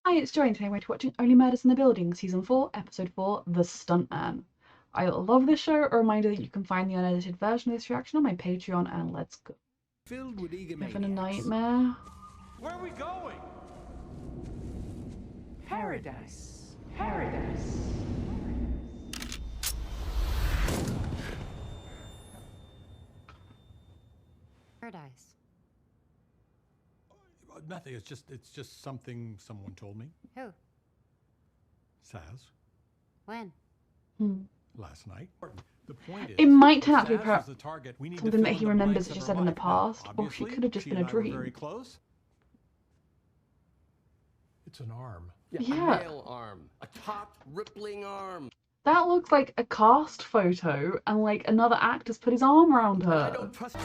Hi, it's Joy, and today we're watching Only Murders in the Building, Season 4, Episode 4, The Stuntman. I love this show. A reminder that you can find the unedited version of this reaction on my Patreon, and let's go. Filled with Having a egomaniacs. nightmare. Where are we going? Paradise. Paradise. Paradise. Nothing. It's just something someone told me. Who? Saz. When? Last night. The point is, It might turn out to be Saz was the target. We need to something that fill he in the remembers blanks that she of said her in the life. past, or she Obviously, could have just she been a and I were dream. very close. It's an arm. Yeah. A male arm. A taut, rippling arm. That looks like a cast photo, and like another actor's put his arm around I her. don't trust.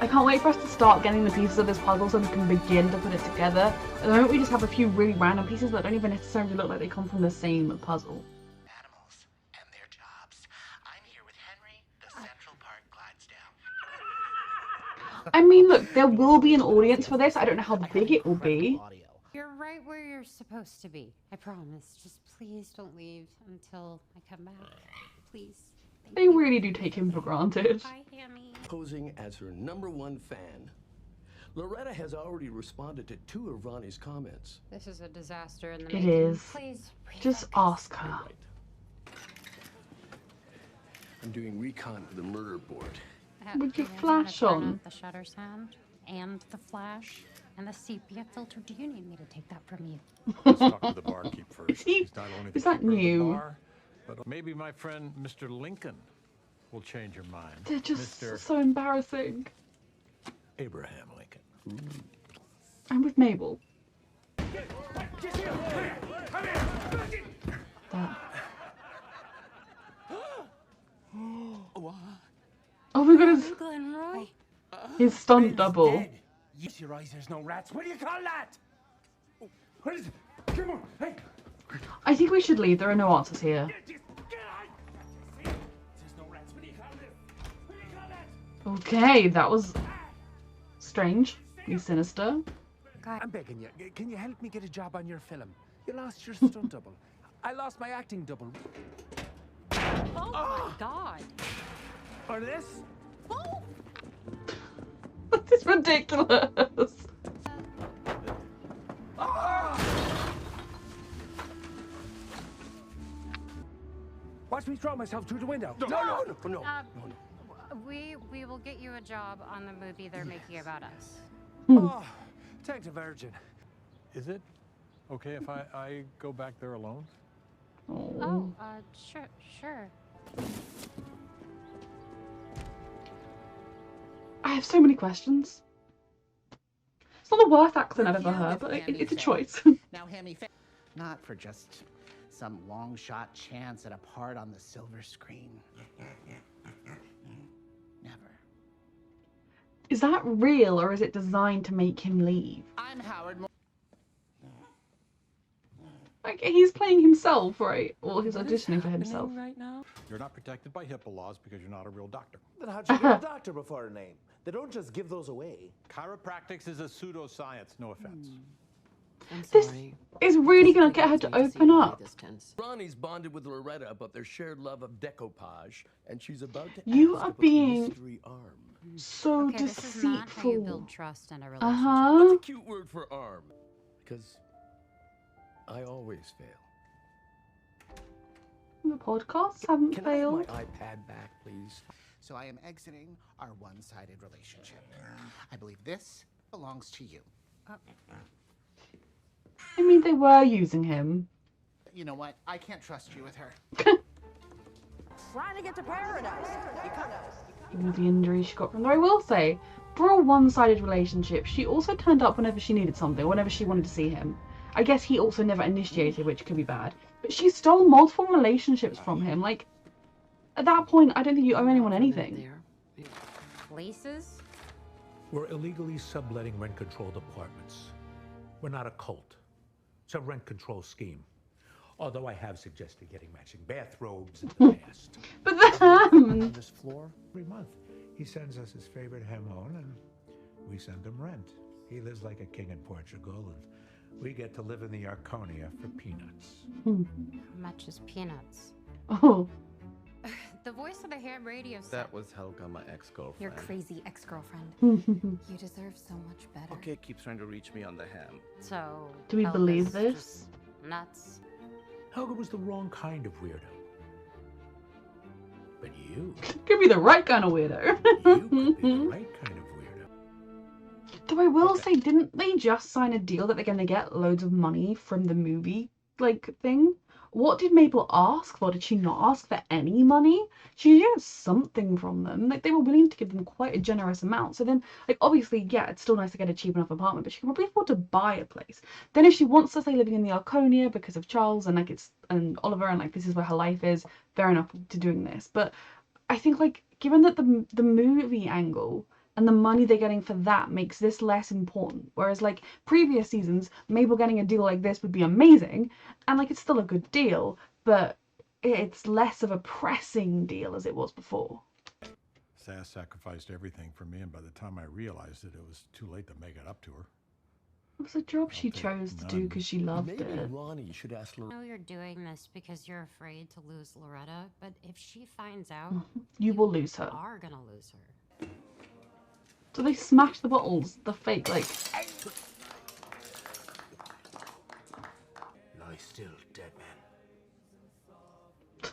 I can't wait for us to start getting the pieces of this puzzle so we can begin to put it together. At the moment we just have a few really random pieces that don't even necessarily look like they come from the same puzzle. Animals and their jobs. I'm here with Henry, the Central Park Clydesdale. I mean, look, there will be an audience for this. I don't know how big it will be. You're right where you're supposed to be. I promise. Just please don't leave until I come back. Please. Thank They you. really do take him for granted. Bye, Hammy. Posing as her #1 fan. Loretta has already responded to 2 of Ronnie's comments. This is a disaster in the It making. is. Please. Just refocus. ask her. Right. I'm doing recon for the murder board. With your Do you flash wanna turn on. off the shutter sound and the flash and the sepia filter. Do you need me to take that from you? Let's talk to the barkeep first. Is he- He's not only the is that keeper of the new? bar, but maybe my friend Mr. Lincoln will change your mind. They're just Mr. so embarrassing. Abraham Lincoln. I'm with Mabel. That. Oh my god, it's Glenroy? his stunt double. Use your eyes, there's no rats. What do you call that? What is it? Come on, hey! I think we should leave. There are no answers here. There's no rats. What do you call this? What do you call that? Okay, that was strange. Be sinister. I'm begging you. Can you help me get a job on your film? You lost your stunt double. I lost my acting double. Oh my god. Or this? This is ridiculous. Watch me throw myself through the window. No. We will get you a job on the movie they're making about us. Oh, thank the Virgin. Is it okay if I go back there alone? Oh. Sure. I have so many questions. It's not the worst accent I've ever heard, but it's a choice. Now, Hammy, not for just some long shot chance at a part on the silver screen. Never. Is that real, or is it designed to make him leave? I'm Howard. Like, he's playing himself, right? Or he's auditioning for himself. Right now? You're not protected by HIPAA laws because you're not a real doctor. Then how'd you get a doctor before a name? They don't just give those away. Chiropractics is a pseudoscience, no offense. This is really gonna get her to open up. Ronnie's bonded with Loretta about their shared love of decoupage, and she's about to You ask are about being the mystery arm. so Okay, this is not how you build deceitful. trust in a relationship. Uh-huh. What's a cute word for arm? Because I always fail. The podcasts haven't Can I have my failed. iPad back, please? So I am exiting our one-sided relationship. I believe this belongs to you. I mean, they were using him. You know what? I can't trust you with her. Trying to get to paradise. All the injuries she got from there. I will say, for a one-sided relationship, she also turned up whenever she needed something, whenever she wanted to see him. I guess he also never initiated, which could be bad. But she stole multiple relationships from him. Like, at that point, I don't think you owe anyone anything. Places? We're illegally subletting rent-controlled apartments. We're not a cult. It's a rent control scheme. Although I have suggested getting matching bathrobes in the past. But the ham! On this floor, every month, he sends us his favorite hamon, and we send him rent. He lives like a king in Portugal, and We get to live in the Arconia for peanuts. How much is peanuts? Oh, The voice of the ham radio said, That was Helga, my ex-girlfriend. your crazy ex-girlfriend. do You deserve so much better. Okay, keeps trying to reach me on the ham. So, we Helga's believe this? just nuts. Helga was the wrong kind of weirdo. But you Could be the right kind of weirdo. could be the right kind of weirdo. Though I will say, didn't they just sign a deal that they're going to get loads of money from the movie, like, thing? What did Mabel ask for? Did she not ask for any money? She got something from them. Like, they were willing to give them quite a generous amount. So then, like, obviously, yeah, it's still nice to get a cheap enough apartment, but she can probably afford to buy a place. Then if she wants to stay living in the Arconia because of Charles and, like, and Oliver and, like, this is where her life is, fair enough to doing this. But I think, like, given that the movie angle and the money they're getting for that makes this less important. Whereas, like, previous seasons, Mabel getting a deal like this would be amazing, and, like, it's still a good deal, but it's less of a pressing deal as it was before. Sass sacrificed everything for me, and by the time I realized it, it was too late to make it up to her. It was a job she take chose to do none. because she loved Maybe it. Ronnie should ask I Loretta. know you're doing this because you're afraid to lose Loretta, but if she finds out, You will lose her. are gonna lose her. So they smash the bottles, the fake, like, Lie still, dead man.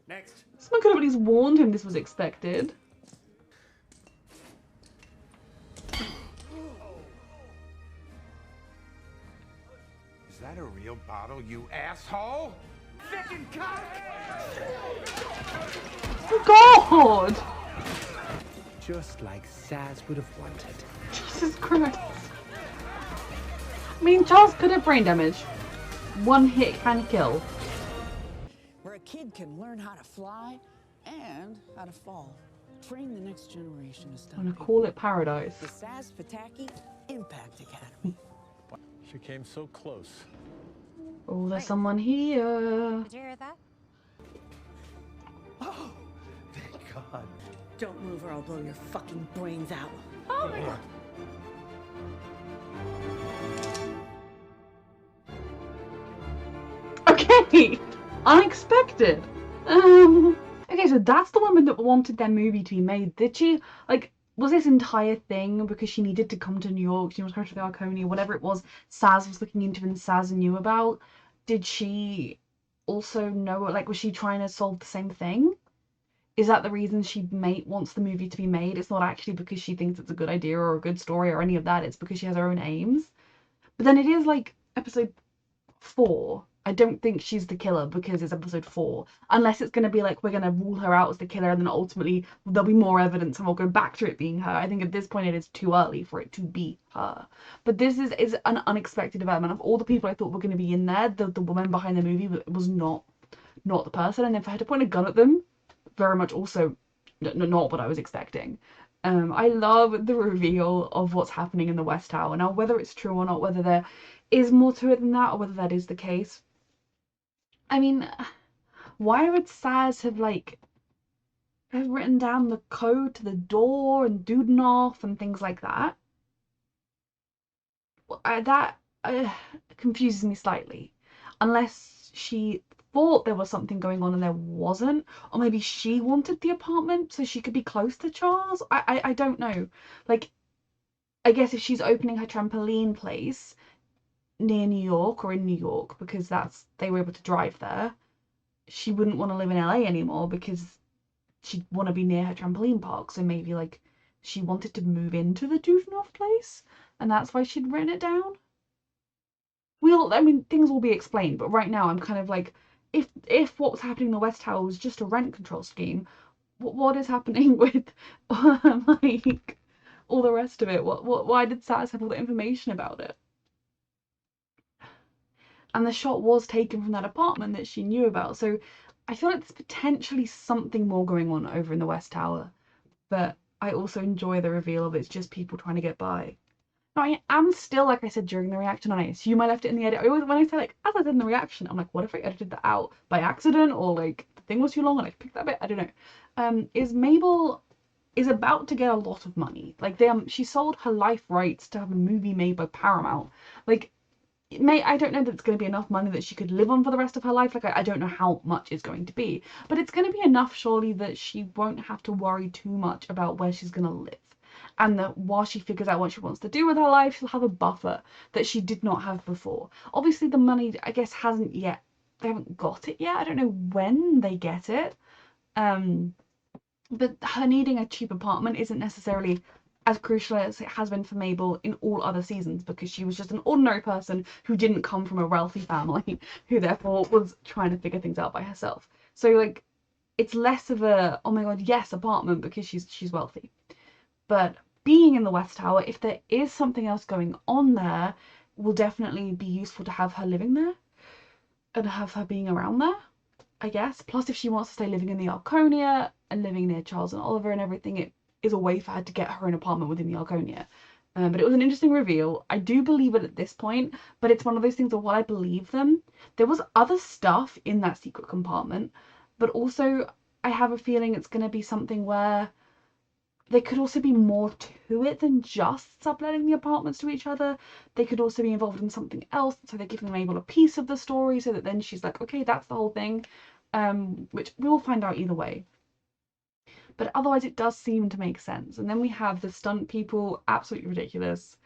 Next. someone could have at least warned him this was expected. Is that a real bottle, you asshole? Fucking cock! Oh God! Just like Saz would have wanted. Jesus Christ. I mean, Charles could have brain damage. One hit can kill. Where a kid can learn how to fly and how to fall. Train the next generation of I'm stunt gonna people. call it paradise. The Saz Pataki Impact Academy. She came so close. Oh, there's someone here. Did you hear that? Oh, thank God. Don't move or I'll blow your fucking brains out. Oh my God. Okay, unexpected. Okay, so that's the woman that wanted their movie to be made. Did she, like, was this entire thing because she needed to come to New York, she was going to the Arconia, whatever it was Saz was looking into and Saz knew about? Did she also know, like, was she trying to solve the same thing? Is that the reason she wants the movie to be made? It's not actually because she thinks it's a good idea or a good story or any of that. It's because she has her own aims. But then it is, like, episode 4. I don't think she's the killer because it's episode 4. Unless it's going to be like, we're going to rule her out as the killer and then ultimately there'll be more evidence and we'll go back to it being her. I think at this point it is too early for it to be her. But this is an unexpected development. Of all the people I thought were going to be in there, the woman behind the movie was not the person. And if I had to point a gun at them, very much also not what I was expecting. I love the reveal of what's happening in the West Tower. Now, whether it's true or not, whether there is more to it than that, or whether that is the case, I mean, why would Saz have written down the code to the door and Dudenoff and things like that? That confuses me slightly. Unless she thought there was something going on and there wasn't, or maybe she wanted the apartment so she could be close to Charles. I don't know. Like, I guess if she's opening her trampoline place near New York or in New York because they were able to drive there, she wouldn't want to live in LA anymore because she'd want to be near her trampoline park. So maybe like she wanted to move into the Dudenoff place and that's why she'd written it down. Things will be explained, but right now I'm kind of like, if what was happening in the West Tower was just a rent control scheme, what is happening with like all the rest of it? Why did Saz have all the information about it? And the shot was taken from that apartment that she knew about, so I feel like there's potentially something more going on over in the West Tower. But I also enjoy the reveal of it's just people trying to get by. Now, I am still, like I said during the reaction, and I assume I left it in the edit. When I say, like, as I said in the reaction, I'm like, what if I edited that out by accident? Or, like, the thing was too long and I picked that bit? I don't know. Is Mabel is about to get a lot of money. Like, she sold her life rights to have a movie made by Paramount. Like, I don't know that it's going to be enough money that she could live on for the rest of her life. Like, I don't know how much it's going to be, but it's going to be enough, surely, that she won't have to worry too much about where she's going to live. And that while she figures out what she wants to do with her life, she'll have a buffer that she did not have before. Obviously, the money, I guess, they haven't got it yet. I don't know when they get it. But her needing a cheap apartment isn't necessarily as crucial as it has been for Mabel in all other seasons, because she was just an ordinary person who didn't come from a wealthy family, who therefore was trying to figure things out by herself. So, like, it's less of a, oh my god, yes, apartment, because she's wealthy. But being in the West Tower, if there is something else going on there, will definitely be useful to have her living there and have her being around there, I guess. Plus, if she wants to stay living in the Arconia and living near Charles and Oliver and everything, it is a way for her to get her an apartment within the Arconia. But it was an interesting reveal. I do believe it at this point, but it's one of those things of, while I believe them, there was other stuff in that secret compartment, but also I have a feeling it's going to be something where there could also be more to it than just subletting the apartments to each other. They could also be involved in something else, so they're giving Mabel a piece of the story, so that then she's like, okay, that's the whole thing, which we will find out either way. But otherwise, it does seem to make sense. And then we have the stunt people, absolutely ridiculous.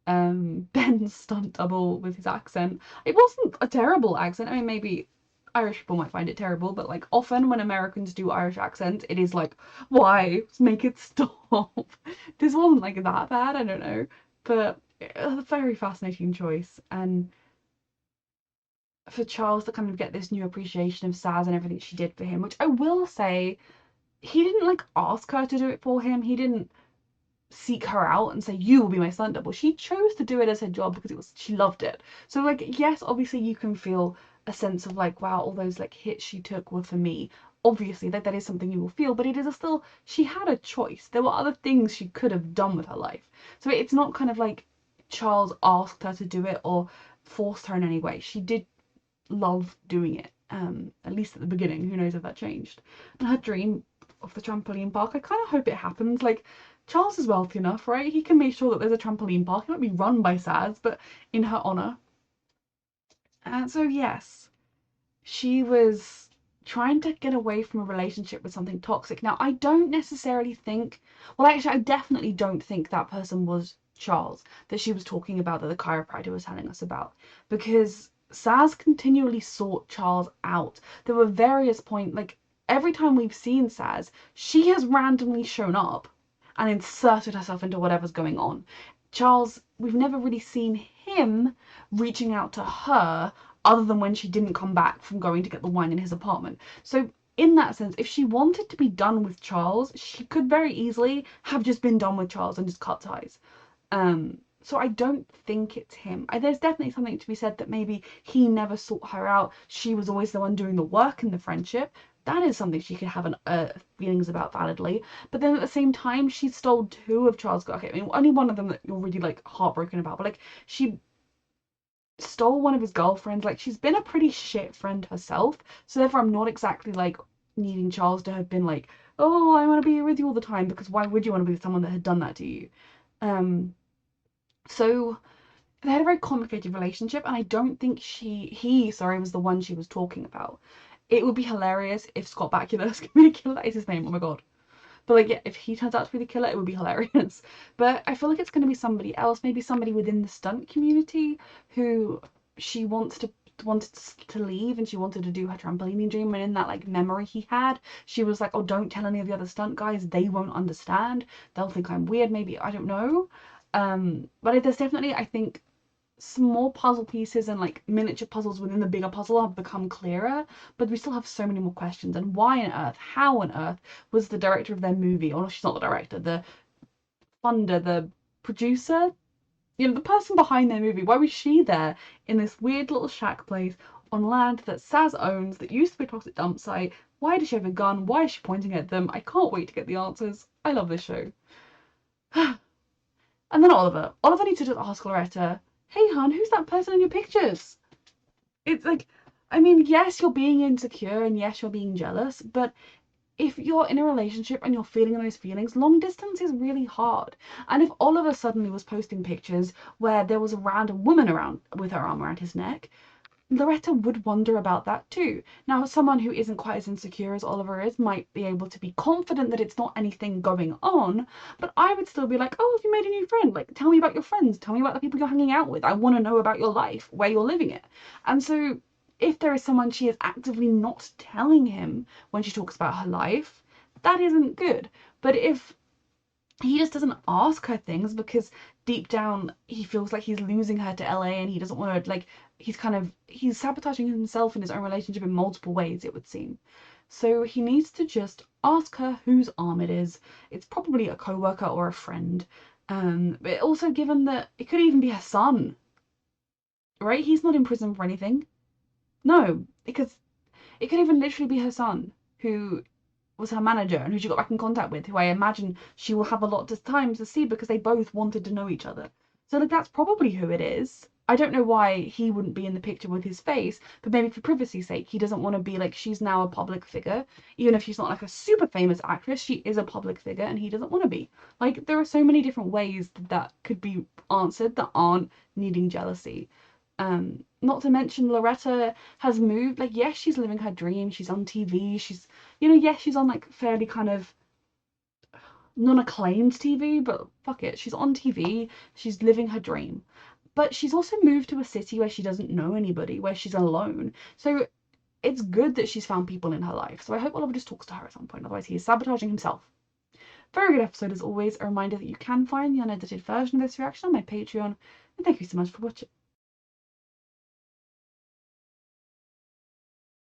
Ben's stunt double with his accent. It wasn't a terrible accent. I mean, maybe Irish people might find it terrible, but like often when Americans do Irish accents, it is like, why? Make it stop. This wasn't like that bad, I don't know. But a very fascinating choice. And for Charles to kind of get this new appreciation of Saz and everything she did for him, which I will say, he didn't like ask her to do it for him. He didn't seek her out and say, you will be my stunt double. She chose to do it as her job because she loved it. So like, yes, obviously you can feel a sense of like, wow, all those like hits she took were for me. Obviously that is something you will feel, but it is still, she had a choice. There were other things she could have done with her life. So it's not kind of like Charles asked her to do it or forced her in any way. She did love doing it, at least at the beginning. Who knows if that changed. And her dream of the trampoline park, I kind of hope it happens. Like, Charles is wealthy enough, right? He can make sure that there's a trampoline park. It might be run by Saz, but in her honour. And so yes, she was trying to get away from a relationship with something toxic. Now, I don't necessarily think, well, actually, I definitely don't think that person was Charles that she was talking about, that the chiropractor was telling us about, because Saz continually sought Charles out. There were various points, like every time we've seen Saz, she has randomly shown up and inserted herself into whatever's going on. Charles, we've never really seen him reaching out to her other than when she didn't come back from going to get the wine in his apartment. So in that sense, if she wanted to be done with Charles, she could very easily have just been done with Charles and just cut ties. So I don't think it's him. There's definitely something to be said that maybe he never sought her out. She was always the one doing the work in the friendship. That is something she could have feelings about validly. But then at the same time, she stole two of Charles' okay, I mean, only one of them that you're really like heartbroken about, but like she stole one of his girlfriends. Like, she's been a pretty shit friend herself. So therefore, I'm not exactly like needing Charles to have been like, oh, I want to be with you all the time, because why would you want to be with someone that had done that to you? So they had a very complicated relationship, and I don't think he was the one she was talking about. It would be hilarious if Scott Bakula could be the killer. That is his name, oh my god. But like, yeah, if he turns out to be the killer, it would be hilarious. But I feel like it's going to be somebody else, maybe somebody within the stunt community who she wanted to leave, and she wanted to do her trampolining dream, and in that like memory he had, she was like, oh, don't tell any of the other stunt guys, they won't understand, they'll think I'm weird, maybe, I don't know. But there's definitely, I think, small puzzle pieces and like miniature puzzles within the bigger puzzle have become clearer, but we still have so many more questions. And why on earth, how on earth was the director of their movie, or no, she's not the director, the funder, the producer, you know, the person behind their movie, why was she there in this weird little shack place on land that Saz owns that used to be a toxic dump site? Why does she have a gun? Why is she pointing at them? I can't wait to get the answers. I love this show. And then Oliver needs to just ask Loretta, hey hun, who's that person in your pictures? It's like, I mean, yes, you're being insecure and yes, you're being jealous, but if you're in a relationship and you're feeling those feelings, long distance is really hard. And if Oliver suddenly was posting pictures where there was a random woman around with her arm around his neck, Loretta would wonder about that too. Now, someone who isn't quite as insecure as Oliver is might be able to be confident that it's not anything going on, but I would still be like, oh, have you made a new friend? Like, tell me about your friends. Tell me about the people you're hanging out with. I want to know about your life, where you're living it. And so if there is someone she is actively not telling him when she talks about her life, that isn't good. But if he just doesn't ask her things because deep down he feels like he's losing her to LA and he doesn't want to, like, he's sabotaging himself in his own relationship in multiple ways, it would seem. So he needs to just ask her whose arm it is. It's probably a co-worker or a friend. But also, given that it could even be her son, right? He's not in prison for anything. No, because it could even literally be her son who was her manager and who she got back in contact with, who I imagine she will have a lot of time to see because they both wanted to know each other. So like that's probably who it is. I don't know why he wouldn't be in the picture with his face, but maybe for privacy's sake, he doesn't want to be like, she's now a public figure. Even if she's not like a super famous actress, she is a public figure and he doesn't want to be. Like there are so many different ways that could be answered that aren't needing jealousy. Not to mention Loretta has moved, like, yes, she's living her dream, she's on TV, she's, yes, she's on like fairly kind of non-acclaimed TV, but fuck it, she's on TV, she's living her dream. But she's also moved to a city where she doesn't know anybody, where she's alone. So it's good that she's found people in her life. So I hope Oliver just talks to her at some point, otherwise he is sabotaging himself. Very good episode as always. A reminder that you can find the unedited version of this reaction on my Patreon. And thank you so much for watching.